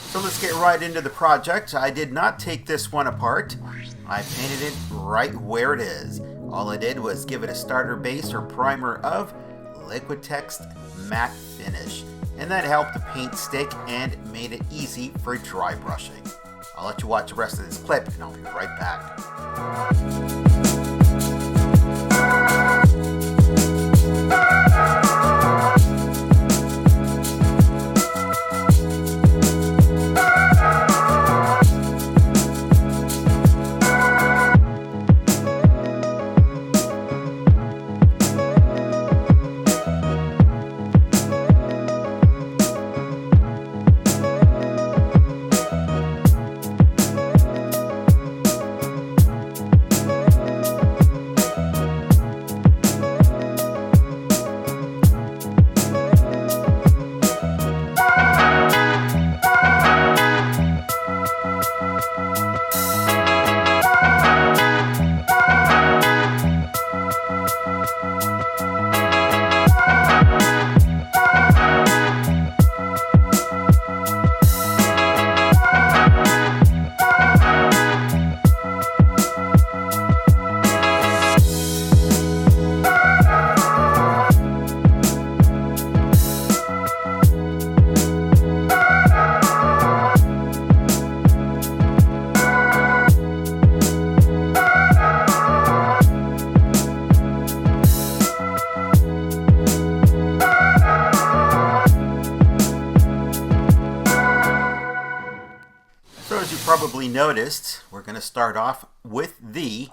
So let's get right into the project. I did not take this one apart. I painted it right where it is. All I did was give it a starter base or primer of Liaquitex matte finish, and that helped the paint stick and made it easy for dry brushing. I'll let you watch the rest of this clip and I'll be right back. So as you probably noticed, we're going to start off with the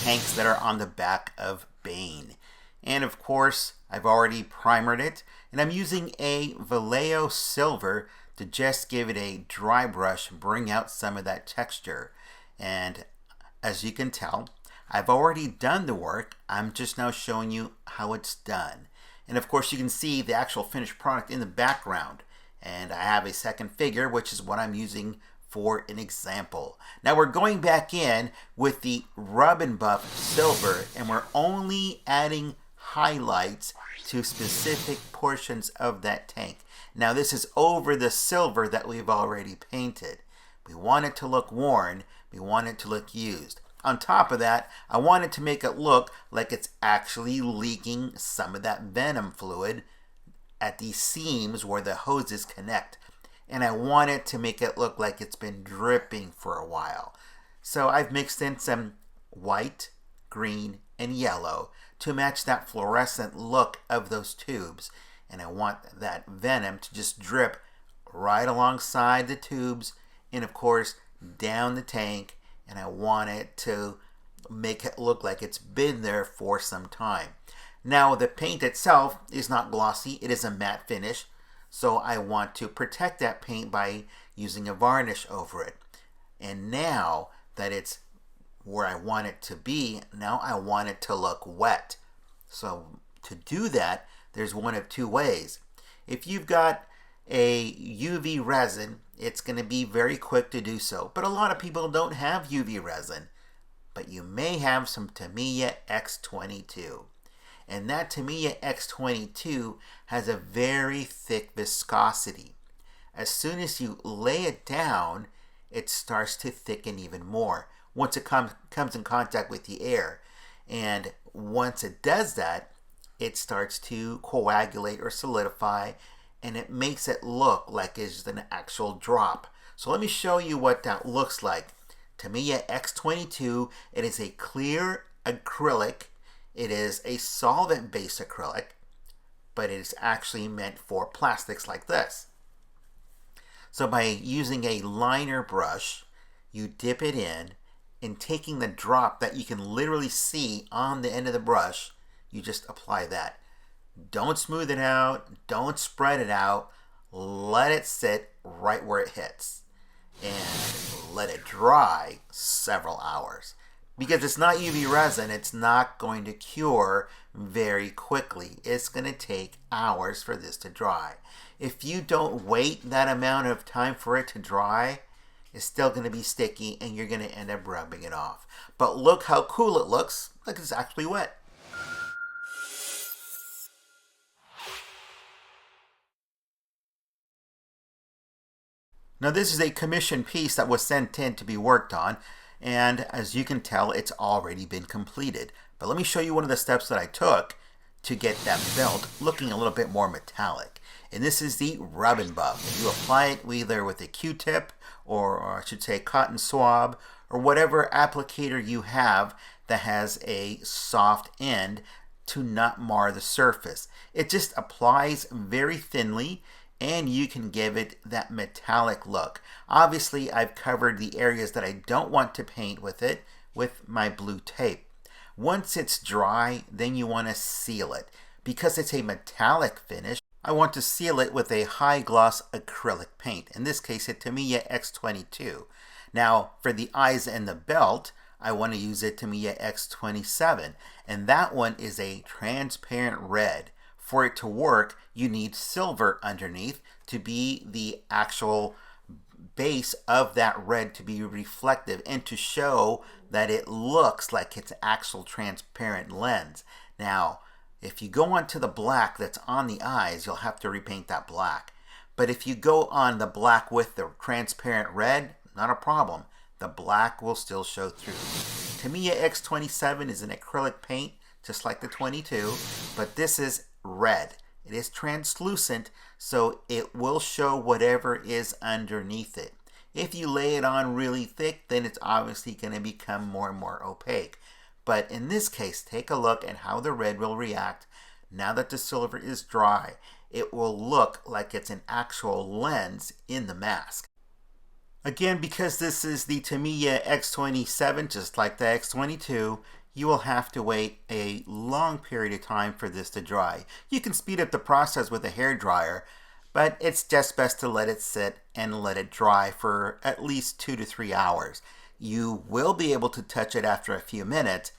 tanks that are on the back of Bane. And of course, I've already primered it, and I'm using a Vallejo Silver to just give it a dry brush, bring out some of that texture. And as you can tell, I've already done the work. I'm just now showing you how it's done. And of course, you can see the actual finished product in the background. And I have a second figure, which is what I'm using for an example. Now we're going back in with the Rub and Buff Silver, and we're only adding highlights to specific portions of that tank. Now this is over the silver that we've already painted. We want it to look worn. We want it to look used. On top of that, I wanted to make it look like it's actually leaking some of that venom fluid at these seams where the hoses connect. And I wanted to make it look like it's been dripping for a while. So I've mixed in some white, green, and yellow to match that fluorescent look of those tubes. And I want that venom to just drip right alongside the tubes and of course down the tank. And I want it to make it look like it's been there for some time. Now the paint itself is not glossy, it is a matte finish. So I want to protect that paint by using a varnish over it. And now that it's where I want it to be, now I want it to look wet. So to do that, there's one of two ways. If you've got a UV resin, it's going to be very quick to do so. But a lot of people don't have UV resin. But you may have some Tamiya X22. And that Tamiya X22 has a very thick viscosity. As soon as you lay it down, it starts to thicken even more once it comes in contact with the air. And once it does that, it starts to coagulate or solidify, and it makes it look like it's an actual drop. So let me show you what that looks like. Tamiya X22, it is a clear acrylic. It is a solvent-based acrylic, but it is actually meant for plastics like this. So by using a liner brush, you dip it in, and taking the drop that you can literally see on the end of the brush, you just apply that. Don't smooth it out, don't spread it out, let it sit right where it hits, and let it dry several hours. Because it's not UV resin, it's not going to cure very quickly. It's going to take hours for this to dry. If you don't wait that amount of time for it to dry, it's still going to be sticky and you're going to end up rubbing it off. But look how cool it looks, like it's actually wet. Now this is a commissioned piece that was sent in to be worked on, and as you can tell, it's already been completed. But let me show you one of the steps that I took to get that belt looking a little bit more metallic. And this is the rub and buff. You apply it either with a Q-tip or I should say cotton swab or whatever applicator you have that has a soft end to not mar the surface. It just applies very thinly and you can give it that metallic look. Obviously, I've covered the areas that I don't want to paint with it with my blue tape. Once it's dry, then you want to seal it. Because it's a metallic finish, I want to seal it with a high gloss acrylic paint. In this case, a Tamiya X22. Now, for the eyes and the belt, I want to use a Tamiya X27. And that one is a transparent red. For it to work, you need silver underneath to be the actual base of that red to be reflective and to show that it looks like it's actual transparent lens. Now, if you go onto the black that's on the eyes, you'll have to repaint that black. But if you go on the black with the transparent red, not a problem. The black will still show through. Tamiya X27 is an acrylic paint, just like the 22, but this is red. It is translucent, so it will show whatever is underneath it. If you lay it on really thick, then it's obviously going to become more and more opaque. But in this case, take a look at how the red will react now that the silver is dry. It will look like it's an actual lens in the mask. Again, because this is the Tamiya X27, just like the X22, you will have to wait a long period of time for this to dry. You can speed up the process with a hair dryer, but it's just best to let it sit and let it dry for at least 2 to 3 hours. You will be able to touch it after a few minutes,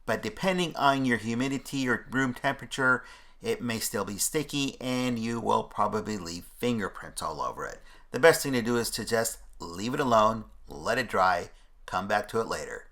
but depending on your humidity or room temperature, it may still be sticky and you will probably leave fingerprints all over it. The best thing to do is to just leave it alone, let it dry, come back to it later.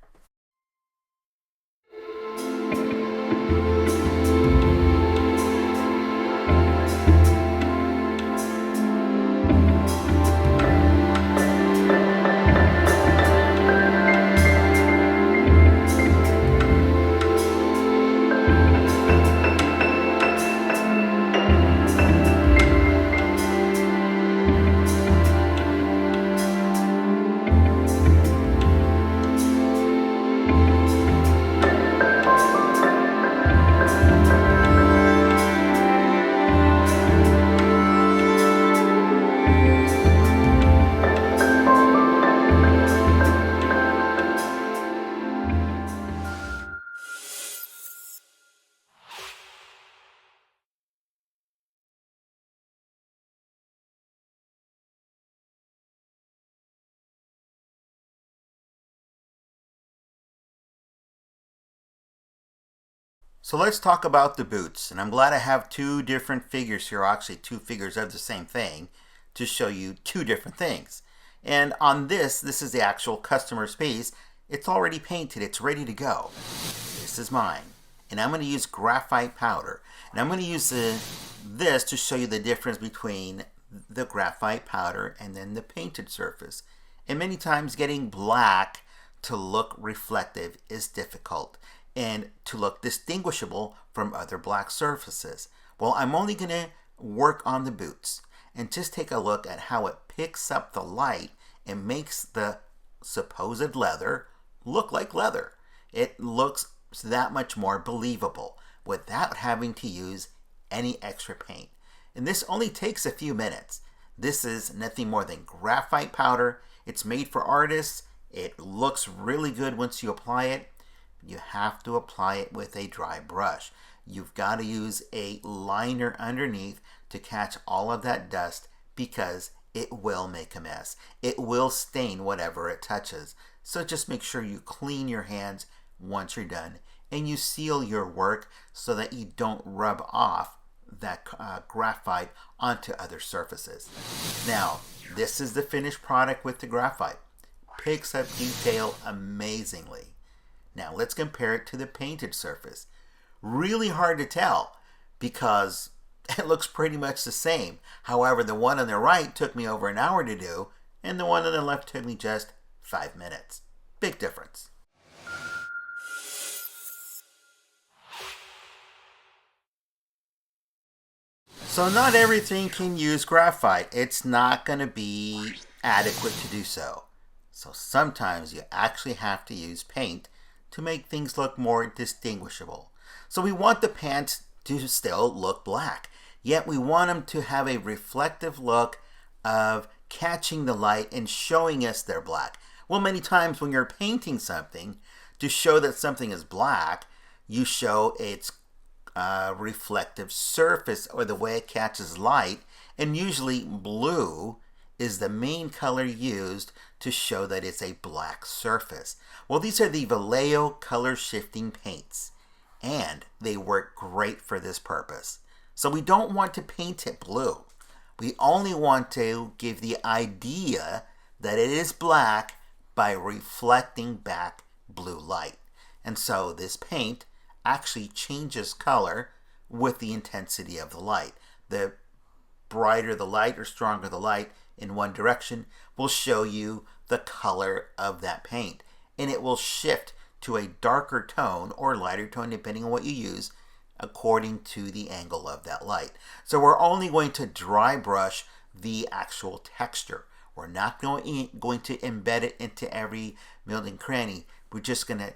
So let's talk about the boots, and I'm glad I have two different figures here, actually two figures of the same thing, to show you two different things. And on this is the actual customer's piece. It's already painted, it's ready to go. This is mine. And I'm going to use graphite powder. And I'm going to use this to show you the difference between the graphite powder and then the painted surface. And many times getting black to look reflective is difficult and to look distinguishable from other black surfaces. Well, I'm only going to work on the boots and just take a look at how it picks up the light and makes the supposed leather look like leather. It looks that much more believable without having to use any extra paint. And this only takes a few minutes. This is nothing more than graphite powder. It's made for artists. It looks really good once you apply it. You have to apply it with a dry brush. You've got to use a liner underneath to catch all of that dust because it will make a mess. It will stain whatever it touches. So just make sure you clean your hands once you're done and you seal your work so that you don't rub off that graphite onto other surfaces. Now, this is the finished product with the graphite. Picks up detail amazingly. Now let's compare it to the painted surface. Really hard to tell because it looks pretty much the same. However, the one on the right took me over an hour to do. and the one on the left took me just 5 minutes. Big difference. So not everything can use graphite. It's not going to be adequate to do so. So sometimes you actually have to use paint to make things look more distinguishable. So we want the pants to still look black, yet we want them to have a reflective look of catching the light and showing us they're black. Well, many times when you're painting something, to show that something is black, you show its reflective surface or the way it catches light, and usually blue is the main color used to show that it's a black surface. Well, these are the Vallejo color shifting paints, and they work great for this purpose. So we don't want to paint it blue. We only want to give the idea that it is black by reflecting back blue light. And so this paint actually changes color with the intensity of the light. The brighter the light or stronger the light in one direction will show you the color of that paint. And it will shift to a darker tone or lighter tone depending on what you use according to the angle of that light. So we're only going to dry brush the actual texture. We're not going to embed it into every nook and cranny. We're just going to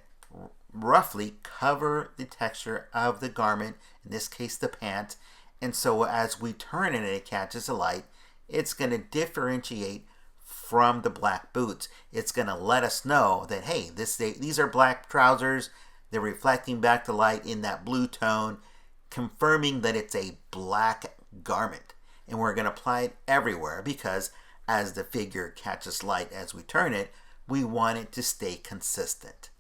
roughly cover the texture of the garment, in this case the pant, and so as we turn it and it catches the light, it's going to differentiate from the black boots. It's going to let us know that, hey, these are black trousers, they're reflecting back the light in that blue tone, confirming that it's a black garment. And we're going to apply it everywhere because as the figure catches light as we turn it, we want it to stay consistent.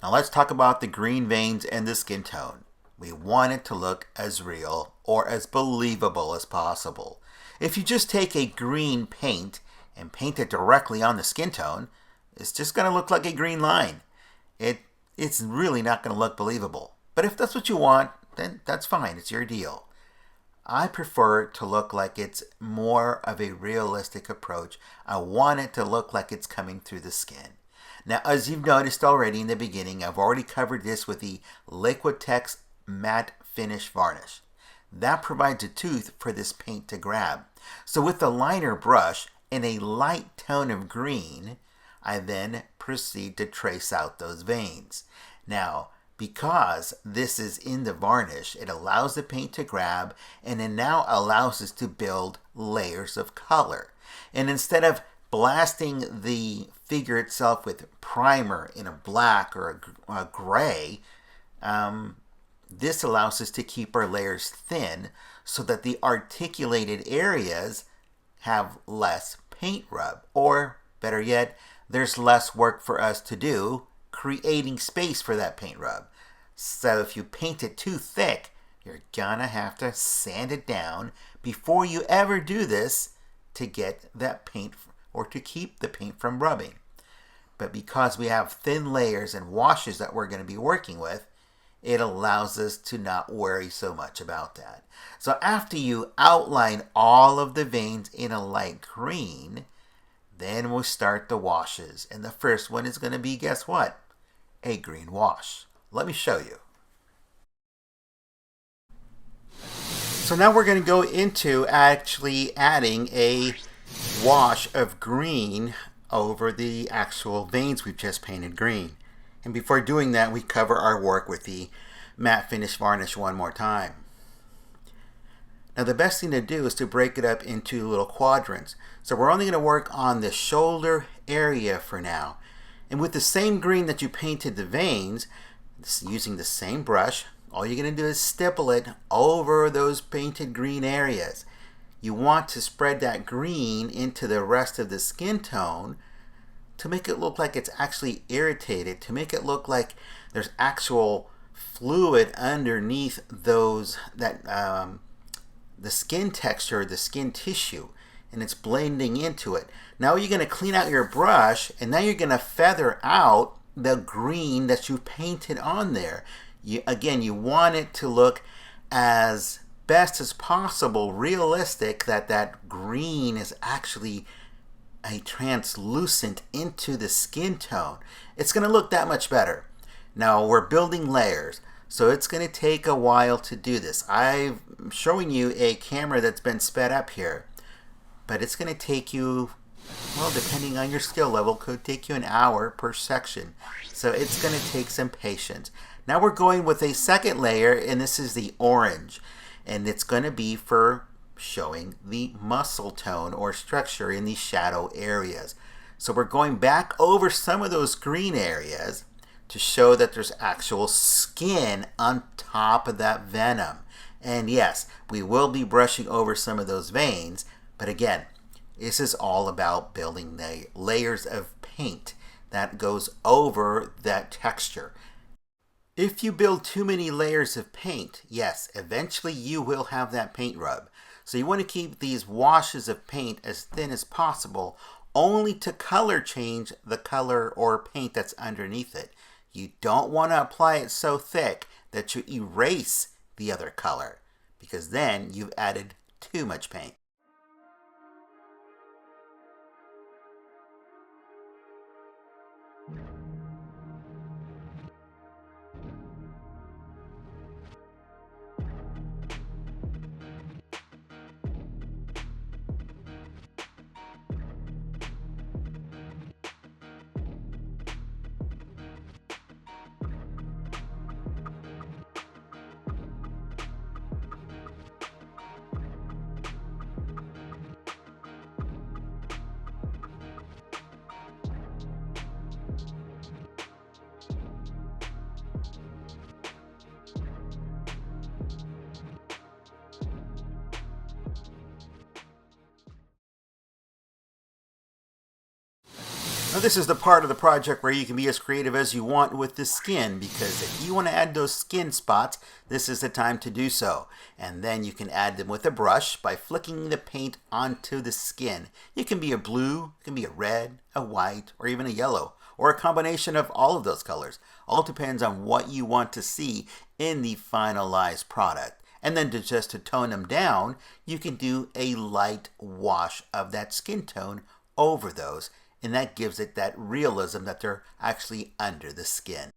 Now let's talk about the green veins and the skin tone. We want it to look as real or as believable as possible. If you just take a green paint and paint it directly on the skin tone, it's just going to look like a green line. It's really not going to look believable. But if that's what you want, then that's fine. It's your deal. I prefer it to look like it's more of a realistic approach. I want it to look like it's coming through the skin. Now, as you've noticed already in the beginning, I've already covered this with the Liaquitex matte finish varnish. That provides a tooth for this paint to grab. So with the liner brush in a light tone of green, I then proceed to trace out those veins. Now, because this is in the varnish, it allows the paint to grab, and it now allows us to build layers of color. And instead of blasting the figure itself with primer in a black or a gray, this allows us to keep our layers thin so that the articulated areas have less paint rub, or better yet, there's less work for us to do creating space for that paint rub. So if you paint it too thick, you're gonna have to sand it down before you ever do this to get that paint or to keep the paint from rubbing. But because we have thin layers and washes that we're going to be working with, it allows us to not worry so much about that. So after you outline all of the veins in a light green, Then we'll start the washes. And the first one is going to be, guess what? A green wash. Let me show you. So now we're going to go into actually adding a wash of green over the actual veins we've just painted green. And before doing that, we cover our work with the matte finish varnish one more time. Now the best thing to do is to break it up into little quadrants. So we're only going to work on the shoulder area for now. And with the same green that you painted the veins, using the same brush, all you're going to do is stipple it over those painted green areas. You want to spread that green into the rest of the skin tone to make it look like it's actually irritated, to make it look like there's actual fluid underneath those, the skin texture, the skin tissue, and it's blending into it. Now you're going to clean out your brush, and now you're going to feather out the green that you painted on there. Again, you want it to look as best as possible realistic, that green is actually a translucent into the skin tone. It's going to look that much better. Now we're building layers, so it's going to take a while to do this. I'm showing you a camera that's been sped up here, but it's going to take you, well, depending on your skill level, could take you an hour per section. So it's going to take some patience. Now we're going with a second layer, and this is the orange, and it's going to be for showing the muscle tone or structure in the shadow areas. So we're going back over some of those green areas to show that there's actual skin on top of that venom. And yes, we will be brushing over some of those veins, but again, this is all about building the layers of paint that goes over that texture. If you build too many layers of paint, yes, eventually you will have that paint rub. So you want to keep these washes of paint as thin as possible, only to color change the color or paint that's underneath it. You don't want to apply it so thick that you erase the other color, because then you've added too much paint. Now this is the part of the project where you can be as creative as you want with the skin, because if you want to add those skin spots, this is the time to do so. And then you can add them with a brush by flicking the paint onto the skin. It can be a blue, it can be a red, a white, or even a yellow, or a combination of all of those colors. All depends on what you want to see in the finalized product. And then just to tone them down, you can do a light wash of that skin tone over those, and that gives it that realism that they're actually under the skin.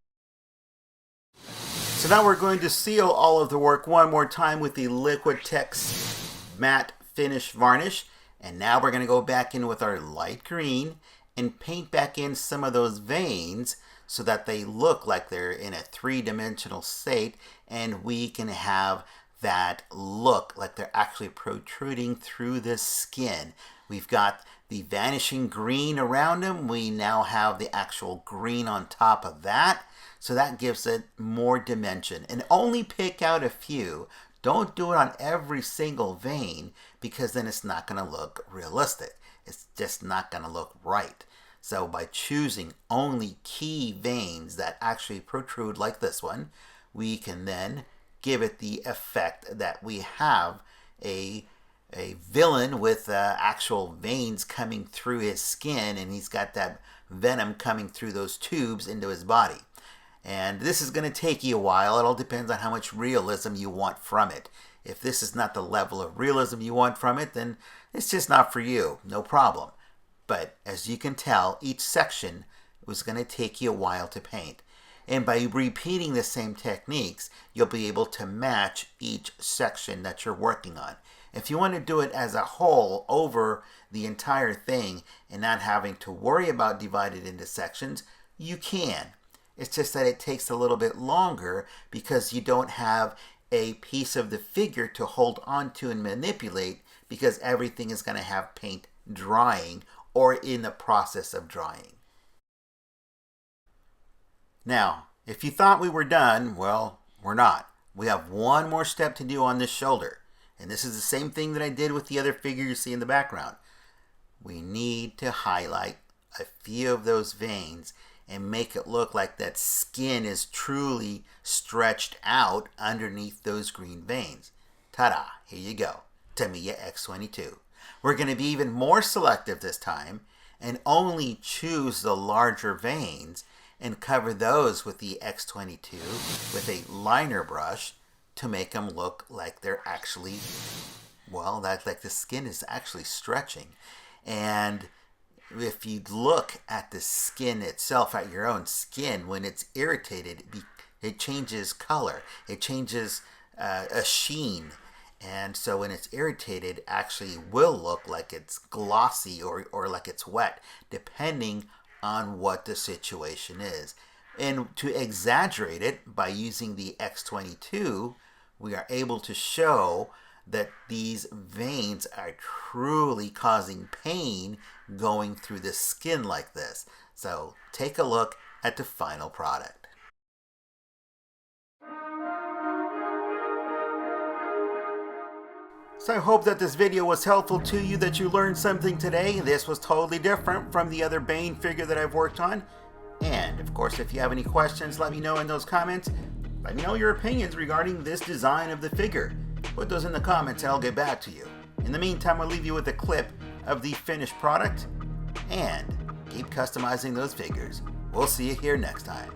So now we're going to seal all of the work one more time with the Liaquitex matte finish varnish, and now we're going to go back in with our light green and paint back in some of those veins so that they look like they're in a three-dimensional state, and we can have that look like they're actually protruding through the skin. We've got the vanishing green around them. We now have the actual green on top of that. So that gives it more dimension. And only pick out a few. Don't do it on every single vein, because then it's not going to look realistic. It's just not going to look right. So by choosing only key veins that actually protrude like this one, we can then give it the effect that we have a villain with actual veins coming through his skin, and he's got that venom coming through those tubes into his body. And this is going to take you a while. It all depends on how much realism you want from it. If this is not the level of realism you want from it, then it's just not for you. No problem. But as you can tell, each section was going to take you a while to paint. And by repeating the same techniques, you'll be able to match each section that you're working on. If you want to do it as a whole over the entire thing and not having to worry about dividing it into sections, you can. It's just that it takes a little bit longer because you don't have a piece of the figure to hold onto and manipulate, because everything is going to have paint drying or in the process of drying. Now, if you thought we were done, well, we're not. We have one more step to do on this shoulder. And this is the same thing that I did with the other figure you see in the background. We need to highlight a few of those veins and make it look like that skin is truly stretched out underneath those green veins. Ta-da! Here you go. Tamiya X22. We're going to be even more selective this time and only choose the larger veins and cover those with the X22 with a liner brush to make them look like they're actually, well, like the skin is actually stretching. And if you look at the skin itself, at your own skin, when it's irritated, it changes color. It changes a sheen. And so when it's irritated, it actually will look like it's glossy or like it's wet, depending on what the situation is. And to exaggerate it, by using the X22, we are able to show that these veins are truly causing pain going through the skin like this. So take a look at the final product. So I hope that this video was helpful to you, that you learned something today. This was totally different from the other Bane figure that I've worked on. And of course, if you have any questions, let me know in those comments. Let me know your opinions regarding this design of the figure. Put those in the comments and I'll get back to you. In the meantime, I'll leave you with a clip of the finished product, and keep customizing those figures. We'll see you here next time.